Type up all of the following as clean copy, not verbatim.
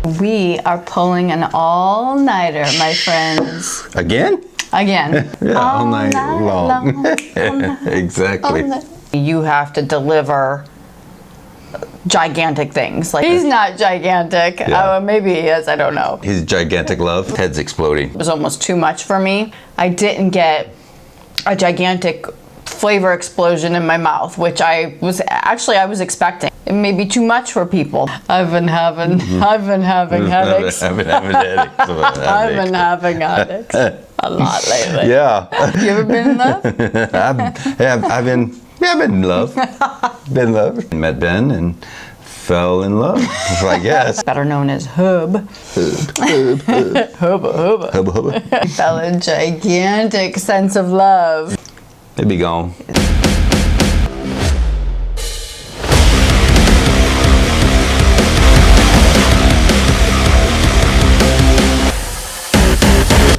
We are pulling an all-nighter, my friends. Again? Again. Yeah, all night long. Exactly. You have to deliver gigantic things. Like, he's not gigantic. Yeah. Maybe he is, I don't know. His gigantic love. Head's exploding. It was almost too much for me. I didn't get a gigantic flavor explosion in my mouth, which I was expecting. It may be too much for people. I've been having headaches. I've been having headaches. I've been having headaches a lot lately. Yeah. You ever been in love? I've been in love. Been in love. Met Ben and fell in love, I guess. Better known as Hub. Hubba. Fell a gigantic sense of love. It'd be gone.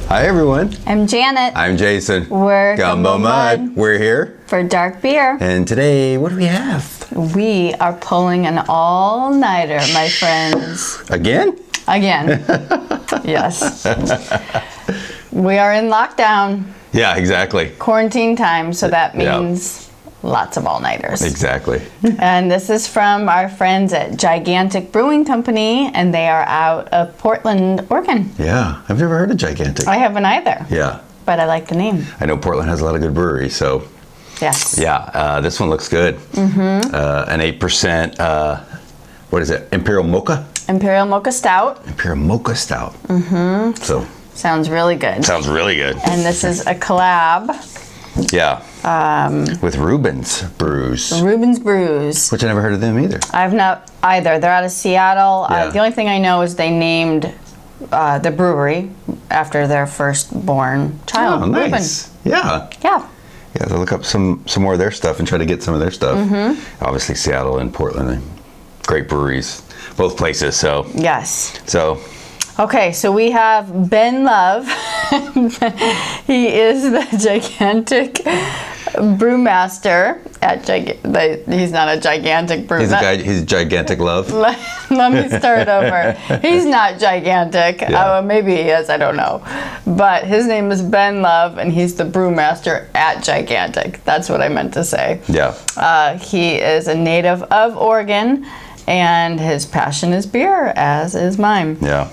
Hi everyone. I'm Janet. I'm Jason. We're Gumbo Mud. We're here for dark beer. And today, what do we have? We are pulling an all-nighter, my friends. Again? Again. Yes. We are in lockdown. Yeah, exactly. Quarantine time, so that means lots of all-nighters. Exactly. And this is from our friends at Gigantic Brewing Company, and they are out of Portland, Oregon. Yeah, I've never heard of Gigantic. I haven't either. Yeah. But I like the name. I know Portland has a lot of good breweries, so. Yes. Yeah, this one looks good. Mm-hmm. An 8%, what is it, Imperial Mocha? Imperial Mocha Stout. Imperial Mocha Stout. Mm-hmm. So. Sounds really good. Sounds really good. And this is a collab. Yeah. With Reuben's Brews. Reuben's Brews. Which I never heard of them either. I've not either. They're out of Seattle. Yeah. The only thing I know is they named the brewery after their firstborn child, Oh, nice. Reuben. Yeah. Yeah. Yeah, to look up some more of their stuff and try to get some of their stuff. Mm-hmm. Obviously Seattle and Portland, great breweries, both places. So. Yes. So. Okay, so we have Ben Love. He is the gigantic brewmaster at he's not a gigantic brew. He's a gigantic love. Let me start over. He's not gigantic. Yeah. Maybe he is, I don't know. But his name is Ben Love, and he's the brewmaster at Gigantic. That's what I meant to say. Yeah. He is a native of Oregon, and his passion is beer, as is mine. Yeah.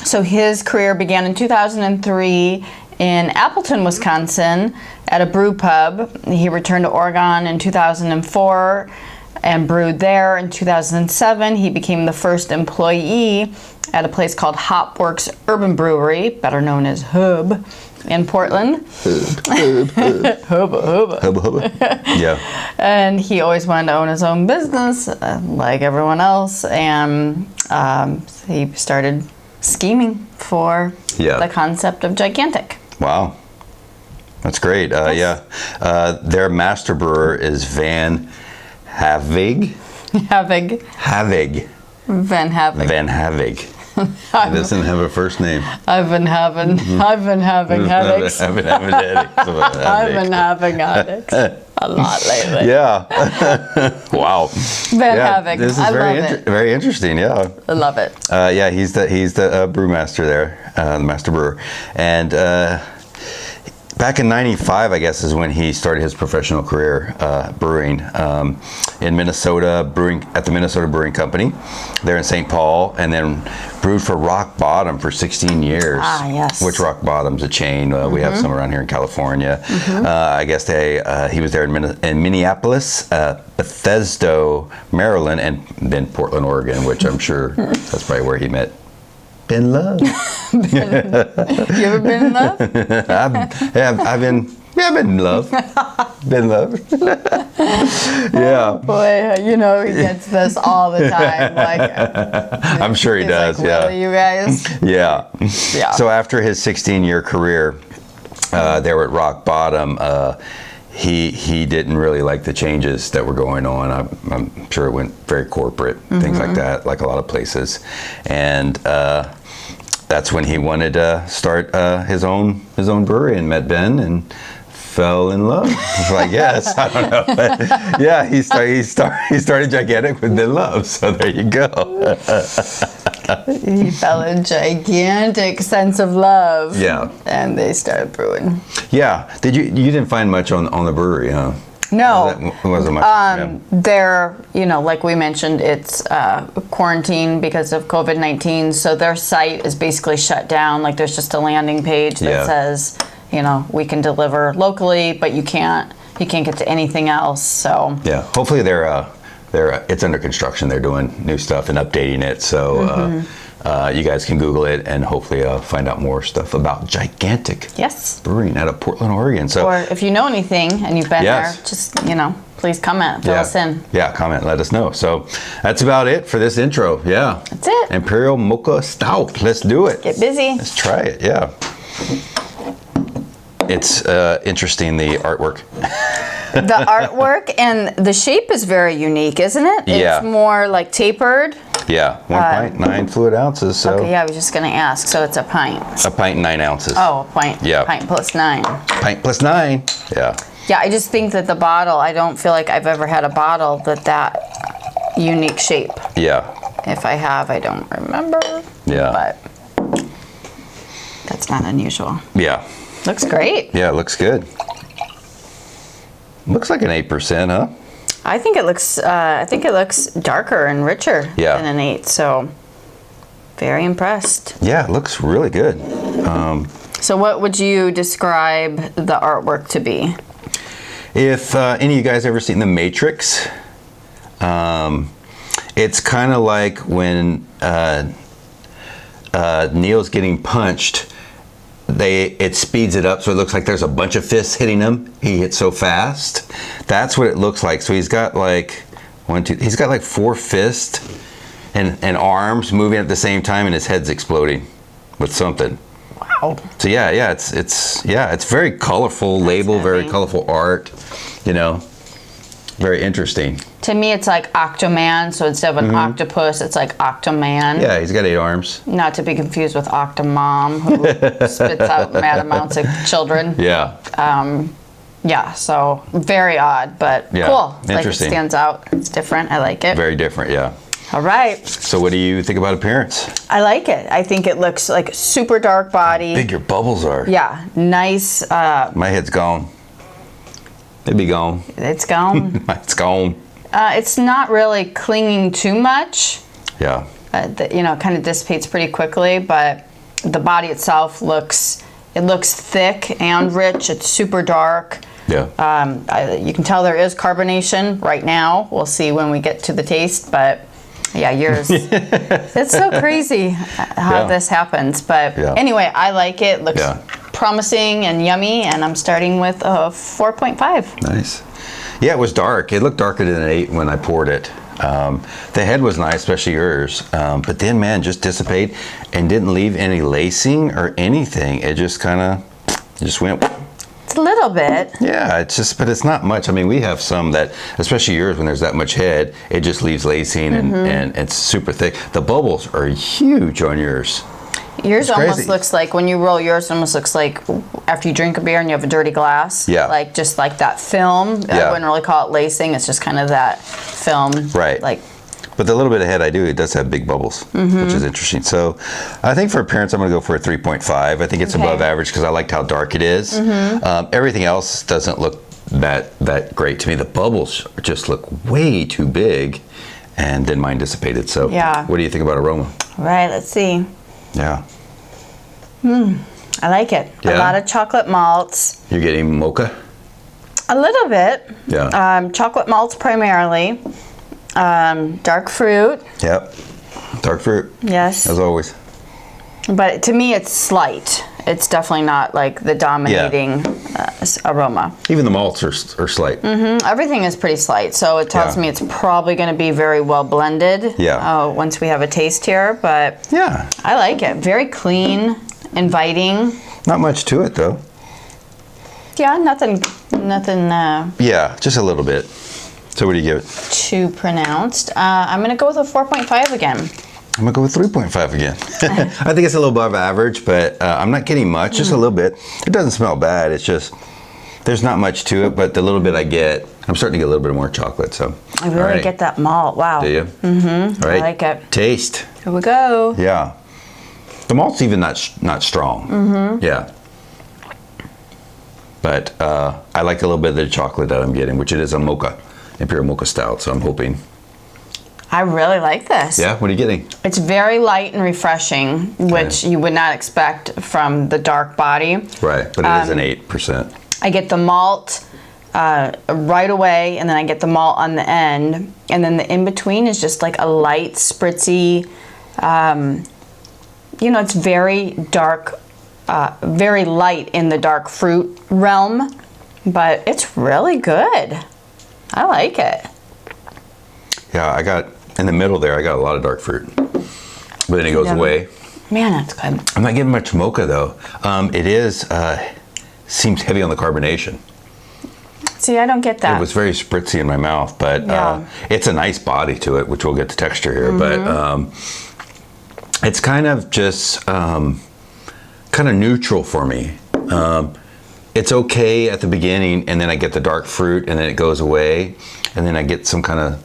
So his career began in 2003 in Appleton, Wisconsin, at a brew pub. He returned to Oregon in 2004 and brewed there. In 2007, he became the first employee at a place called Hopworks Urban Brewery, better known as Hub, in Portland. Hubba. Yeah. And he always wanted to own his own business, like everyone else. And he started scheming for the concept of Gigantic. Wow. That's great. Yeah. Their master brewer is Van Havig. Havig. Van Havig. Van Havig. He doesn't have a first name. I've been having headaches. I've been having headaches. I've been having headaches a lot lately. Yeah. Wow. Van Havig. This is very interesting. Yeah. I love it. Yeah, he's the brewmaster there, the master brewer, and back in '95, I guess, is when he started his professional career brewing in Minnesota, brewing at the Minnesota Brewing Company, there in St. Paul, and then brewed for Rock Bottom for 16 years. Ah, yes. Which Rock Bottom's a chain. We have some around here in California. I guess he was there in Minneapolis, Bethesda, Maryland, and then Portland, Oregon, which I'm sure that's probably where he met Ben Love. You ever been in love? I've been in love. Been in love. Yeah. Oh boy, he gets this all the time. Like, I'm sure he does. Like, yeah. really, you guys? Yeah. Yeah. So after his 16-year career there at Rock Bottom, he didn't really like the changes that were going on. I'm sure it went very corporate, things like that, like a lot of places, and that's when he wanted to start his own brewery, and met Ben and fell in love. I guess I don't know, but yeah, he started Gigantic with Ben Love. So there you go. He felt a gigantic sense of love. Yeah. And they started brewing. Yeah. You didn't find much on the brewery, huh? No. It wasn't much. They're, like we mentioned, it's quarantine because of COVID-19. So their site is basically shut down. Like there's just a landing page that says, we can deliver locally, but you can't get to anything else. So yeah, hopefully it's under construction. They're doing new stuff and updating it. So you guys can Google it and hopefully find out more stuff about Gigantic Brewing out of Portland, Oregon. So, or if you know anything and you've been there, just, please comment, fill us in. Yeah, comment, let us know. So that's about it for this intro. Yeah. That's it. Imperial Mocha Stout. Let's do it. Get busy. Let's try it, yeah. It's interesting, the artwork. The artwork and the shape is very unique, isn't it? Yeah. It's more like tapered. Yeah, 1.9 fluid ounces. So. Okay, yeah, I was just going to ask. So it's a pint. A pint and 9 ounces. Oh, a pint. Yeah. Pint plus 9. Pint plus 9. Yeah. Yeah, I just think that the bottle, I don't feel like I've ever had a bottle that unique shape. Yeah. If I have, I don't remember. Yeah. But that's not unusual. Yeah. Looks great. Yeah, it looks good. Looks like an 8%, huh? I think it looks darker and richer than an 8. So very impressed. Yeah, it looks really good. So what would you describe the artwork to be? If any of you guys ever seen The Matrix, it's kind of like when Neo's getting punched. It speeds it up so it looks like there's a bunch of fists hitting him. He hits so fast. That's what it looks like. So he's got like he's got like 4 fists and arms moving at the same time, and his head's exploding with something. Wow. So yeah, it's very colorful label, very colorful art, very interesting. To me, it's like Octoman, so instead of an octopus, it's like Octoman. Yeah, he's got 8 arms. Not to be confused with Octomom, who spits out mad amounts of children. Yeah. Yeah, so very odd, but cool. It's interesting. Like it stands out. It's different. I like it. Very different, yeah. All right. So what do you think about appearance? I like it. I think it looks like super dark body. How big your bubbles are. Yeah, nice. My head's gone. It'd be gone. It's gone. It's gone. It's not really clinging too much. Yeah. Kind of dissipates pretty quickly, but the body itself looks thick and rich. It's super dark. Yeah. You can tell there is carbonation right now. We'll see when we get to the taste, but yeah, yours. It's so crazy how this happens, but anyway, I like it. Looks promising and yummy, and I'm starting with a 4.5. Nice. Yeah, it was dark. It looked darker than an 8 when I poured it. The head was nice, especially yours. But then, man, just dissipate and didn't leave any lacing or anything. It just kind of just went. It's a little bit. Yeah, but it's not much. I mean, we have some that, especially yours, when there's that much head, it just leaves lacing and it's super thick. The bubbles are huge on yours. Yours almost looks like, when you roll yours, it almost looks like after you drink a beer and you have a dirty glass. Yeah. Like, just like that film. Yeah. I wouldn't really call it lacing. It's just kind of that film. Right. Like. But the little bit of head I do, it does have big bubbles, which is interesting. So I think for appearance, I'm going to go for a 3.5. I think it's above average because I liked how dark it is. Everything else doesn't look that great to me. The bubbles just look way too big, and then mine dissipated. So what do you think about aroma? Right, let's see. Yeah. I like it. Yeah. A lot of chocolate malts. You're getting mocha? A little bit. Yeah. Chocolate malts primarily. Dark fruit. Yep. Dark fruit. Yes. As always. But to me, it's slight. It's definitely not like the dominating aroma. Even the malts are slight. Everything is pretty slight, so it tells me it's probably going to be very well blended. Yeah. Once we have a taste here, but yeah, I like it. Very clean, inviting. Not much to it though. Yeah, nothing. Yeah, just a little bit. So what do you give it? Too pronounced. I'm going to go with a 4.5 again. I'm going to go with 3.5 again. I think it's a little above average, but I'm not getting much, just a little bit. It doesn't smell bad. It's just, there's not much to it, but the little bit I get, I'm starting to get a little bit more chocolate. So I really get that malt. Wow. Do you? Mm-hmm. All right. I like it. Taste. Here we go. Yeah. The malt's even not strong. Mm-hmm. Yeah. But I like a little bit of the chocolate that I'm getting, which it is a mocha, Imperial Mocha Stout. So I'm hoping. I really like this. Yeah? What are you getting? It's very light and refreshing, which you would not expect from the dark body. Right, but it is an 8%. I get the malt right away, and then I get the malt on the end, and then the in-between is just like a light, spritzy, it's very dark, very light in the dark fruit realm, but it's really good. I like it. Yeah, in the middle there, I got a lot of dark fruit, but then it goes away. Man, that's good. I'm not getting much mocha though. It seems heavy on the carbonation. See, I don't get that. It was very spritzy in my mouth, but it's a nice body to it, which we'll get to texture here. Mm-hmm. But it's kind of just kind of neutral for me. It's okay at the beginning, and then I get the dark fruit, and then it goes away, and then I get some kind of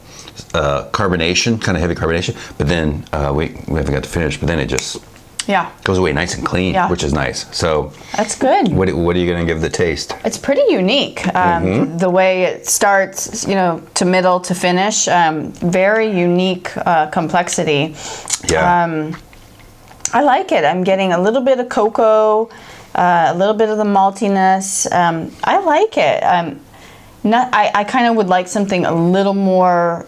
carbonation, kind of heavy carbonation. But then we haven't got to finish, but then it just goes away nice and clean, which is nice. So that's good. What are you going to give the taste? It's pretty unique. The way it starts, to middle to finish, very unique complexity. Yeah. I like it. I'm getting a little bit of cocoa, a little bit of the maltiness. I like it. I kind of would like something a little more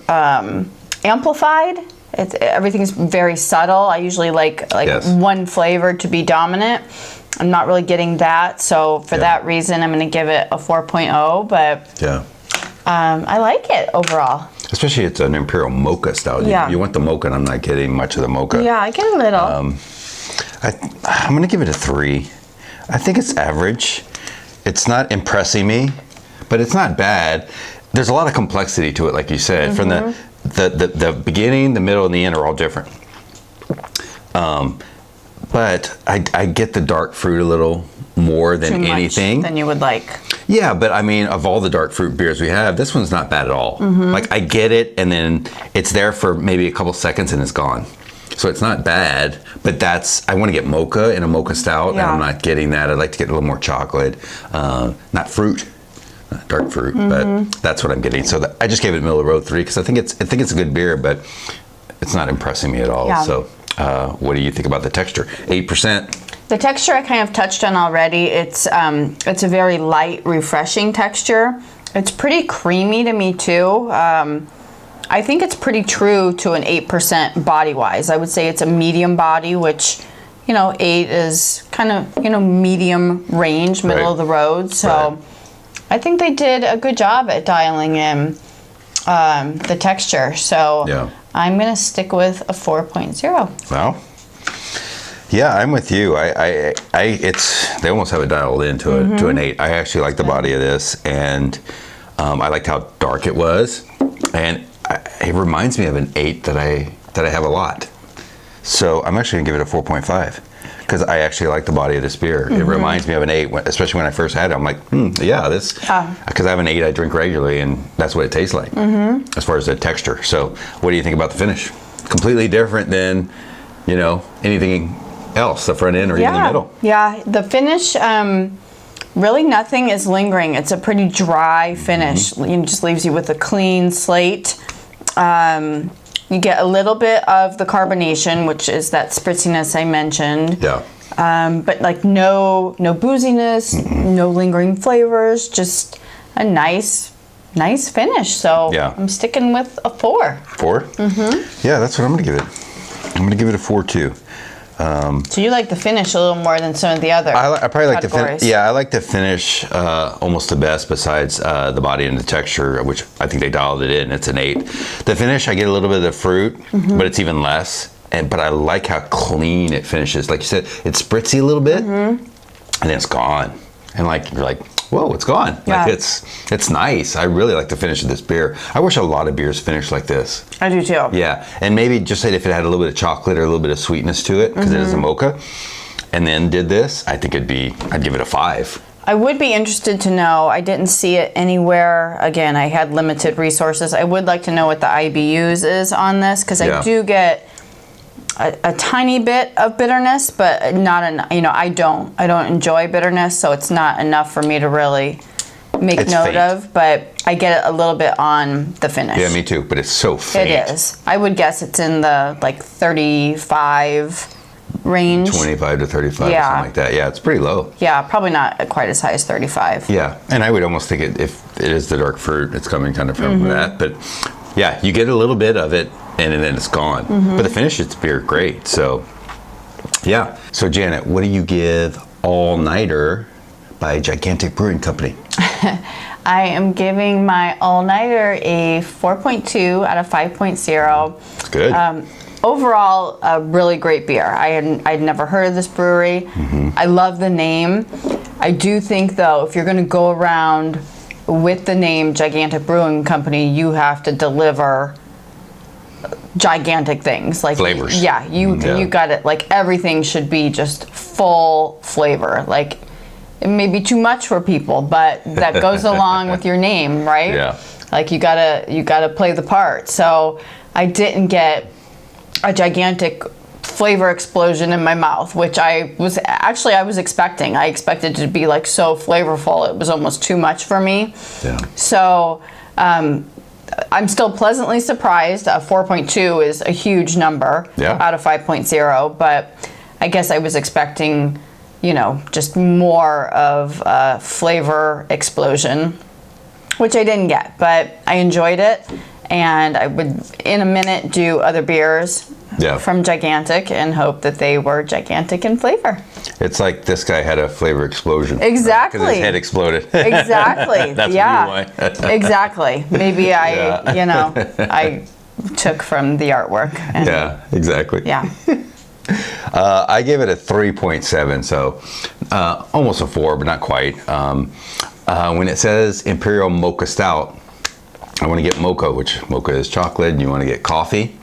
amplified. Everything's very subtle. I usually like one flavor to be dominant. I'm not really getting that, so for that reason, I'm going to give it a 4.0. But I like it overall. Especially it's an Imperial Mocha Stout. You want the mocha, and I'm not getting much of the mocha. Yeah, I get a little. I'm going to give it a 3. I think it's average. It's not impressing me, but it's not bad. There's a lot of complexity to it, like you said. Mm-hmm. From the beginning, the middle, and the end are all different. But I get the dark fruit a little more than anything. Than you would like. Yeah, but I mean, of all the dark fruit beers we have, this one's not bad at all. Mm-hmm. Like, I get it, and then it's there for maybe a couple seconds, and it's gone. So it's not bad, but I want to get mocha in a mocha stout, and I'm not getting that. I'd like to get a little more chocolate, not fruit. Dark fruit, but that's what I'm getting. So I just gave it middle of the road 3 because I think it's a good beer, but it's not impressing me at all. Yeah. So what do you think about the texture? 8%. The texture I kind of touched on already. It's a very light, refreshing texture. It's pretty creamy to me too. I think it's pretty true to an 8% body-wise. I would say it's a medium body, which 8 is kind of medium range, middle of the road. So. I think they did a good job at dialing in the texture. So I'm going to stick with a 4.0. Well, yeah, I'm with you. They almost have it dialed into an 8. I actually like the body of this, and I liked how dark it was, and it reminds me of an 8 that I have a lot. So I'm actually going to give it a 4.5. Because I actually like the body of this beer. Mm-hmm. It reminds me of an 8, especially when I first had it. I'm like, this. Because I have an 8 I drink regularly, and that's what it tastes like, as far as the texture. So what do you think about the finish? Completely different than, anything else, the front end or even the middle. Yeah, the finish, really nothing is lingering. It's a pretty dry finish. Mm-hmm. It just leaves you with a clean slate. You get a little bit of the carbonation, which is that spritziness I mentioned. Yeah. But like no booziness, no lingering flavors, just a nice finish. So I'm sticking with a 4. 4? Mm-hmm. Yeah, that's what I'm going to give it. I'm going to give it a 4 too. So you like the finish a little more than some of the other I probably like the finish. Yeah, I like the finish almost the best besides the body and the texture, which I think they dialed it in. It's an 8. The finish, I get a little bit of the fruit, but it's even less. But I like how clean it finishes. Like you said, it's spritzy a little bit, and then it's gone. And you're like, whoa, it's gone. Yeah. Like it's nice. I really like the finish of this beer. I wish a lot of beers finished like this. I do too. Yeah, and maybe just if it had a little bit of chocolate or a little bit of sweetness to it, because it is a mocha, and then did this, I think I'd give it a 5. I would be interested to know, I didn't see it anywhere. Again, I had limited resources. I would like to know what the IBUs is on this, because I do get a tiny bit of bitterness, but not I don't enjoy bitterness, so it's not enough for me to really make note faint. of, but I get it a little bit on the finish. Yeah, me too, but it's so faint. It is. I would guess it's in the like 35 range. 25 to 35 or something like that. Yeah, it's pretty low. Yeah, probably not quite as high as 35. Yeah, and I would almost think if it is the dark fruit, it's coming kind of from that. But yeah, you get a little bit of it, and then it's gone. But the finish of the beer, great. So yeah. So Janet, what do you give All Nighter by Gigantic Brewing Company? I am giving my All Nighter a 4.2 out of 5.0. It's good. Overall, a really great beer. I'd never heard of this brewery. I love the name. I do think, though, if you're going to go around with the name Gigantic Brewing Company, you have to deliver gigantic things. Like flavors. Yeah, you got it. Like, everything should be just full flavor. Like, it may be too much for people, but that goes along with your name, right? Yeah. Like, you gotta play the part. So I didn't get a gigantic flavor explosion in my mouth, which I was expecting. I expected it to be like so flavorful. It was almost too much for me. Yeah. So I'm still pleasantly surprised. 4.2 is a huge number out of 5.0, but I guess I was expecting, just more of a flavor explosion, which I didn't get, but I enjoyed it. And I would, in a minute, do other beers from Gigantic and hope that they were gigantic in flavor. It's like this guy had a flavor explosion. Exactly. Because his head exploded. Exactly. That's why. Exactly. Maybe I took from the artwork. And yeah, exactly. Yeah. I give it a 3.7, so almost a 4, but not quite. When it says Imperial Mocha Stout, I want to get mocha, which mocha is chocolate, and you want to get coffee,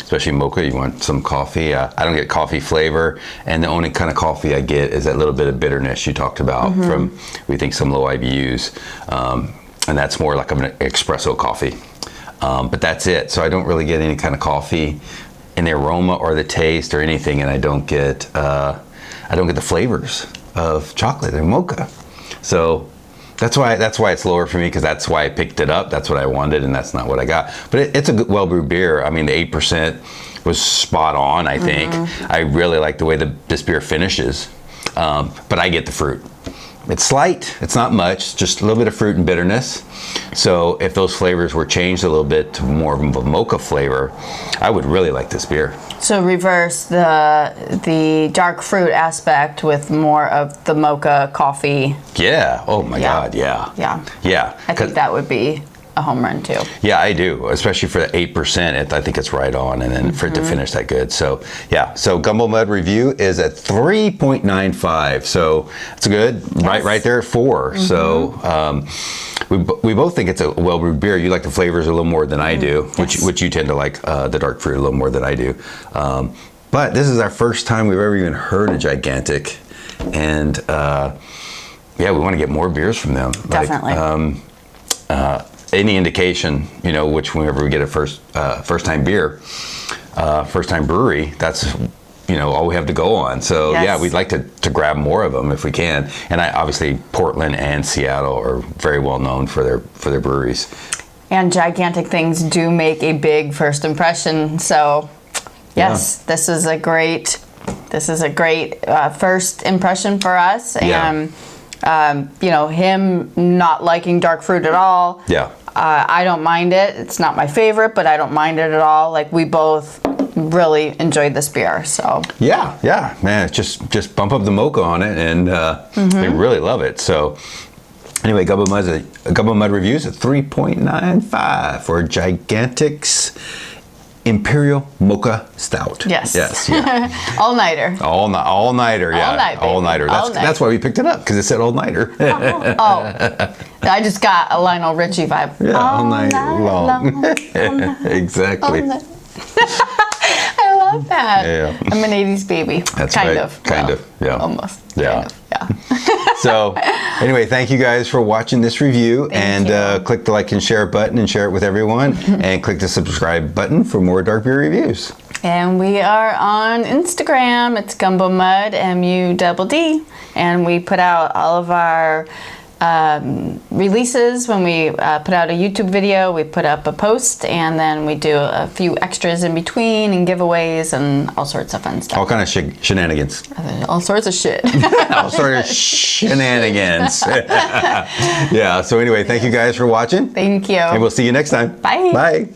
especially mocha, you want some coffee. I don't get coffee flavor, and the only kind of coffee I get is that little bit of bitterness you talked about from, we think, some low IBUs, and that's more like an espresso coffee. But that's it, so I don't really get any kind of coffee in the aroma or the taste or anything, and I don't get the flavors of chocolate and mocha. So that's why it's lower for me, because that's why I picked it up. That's what I wanted, and that's not what I got. But it's a good, well-brewed beer. I mean, the 8% was spot on, I think. I really like the way this beer finishes. But I get the fruit. It's slight. It's not much. Just a little bit of fruit and bitterness. So if those flavors were changed a little bit to more of a mocha flavor, I would really like this beer. So reverse the dark fruit aspect with more of the mocha coffee. Yeah. Oh my God. Yeah. Yeah. Yeah. I think that would be a home run too. Yeah, I do, especially for the 8%. I think it's right on, and then for it to finish that good. So yeah, so Gumbo Mud review is at 3.95. So it's good, right there at 4. So we both think it's a well-brewed beer. You like the flavors a little more than I do, which you tend to like the dark fruit a little more than I do. But this is our first time we've ever even heard of Gigantic, and yeah, we want to get more beers from them. Definitely. Any indication, which whenever we get a first time beer, first time brewery, that's all we have to go on. So yeah, we'd like to grab more of them if we can. And obviously Portland and Seattle are very well known for their breweries. And gigantic things do make a big first impression. So yes, this is a great first impression for us. And him not liking dark fruit at all. Yeah. I don't mind it. It's not my favorite, but I don't mind it at all. Like, we both really enjoyed this beer. So yeah, man, just bump up the mocha on it, and they really love it. So anyway, Gumbo Mud reviews at 3.95 for Gigantic's Imperial Mocha Stout. Yes. Yeah. All-nighter. All-nighter, yeah. All-nighter. That's why we picked it up, because it said all-nighter. I just got a Lionel Richie vibe. Yeah, all night long. Exactly. I love that. Yeah. I'm an 80s baby. That's kind right. of. Kind of, yeah. Almost. Yeah. Kind of, yeah. Yeah. So anyway, thank you guys for watching this review. Click the like and share button and share it with everyone. And click the subscribe button for more dark beer reviews. And we are on Instagram. It's Gumbo Mud, MUDD. And we put out all of our releases. When we put out a YouTube video, we put up a post, and then we do a few extras in between and giveaways and all sorts of fun stuff. All kind of shenanigans. All sorts of shit. All sorts of shenanigans. Yeah, so anyway, thank you guys for watching. Thank you. And we'll see you next time. Bye. Bye.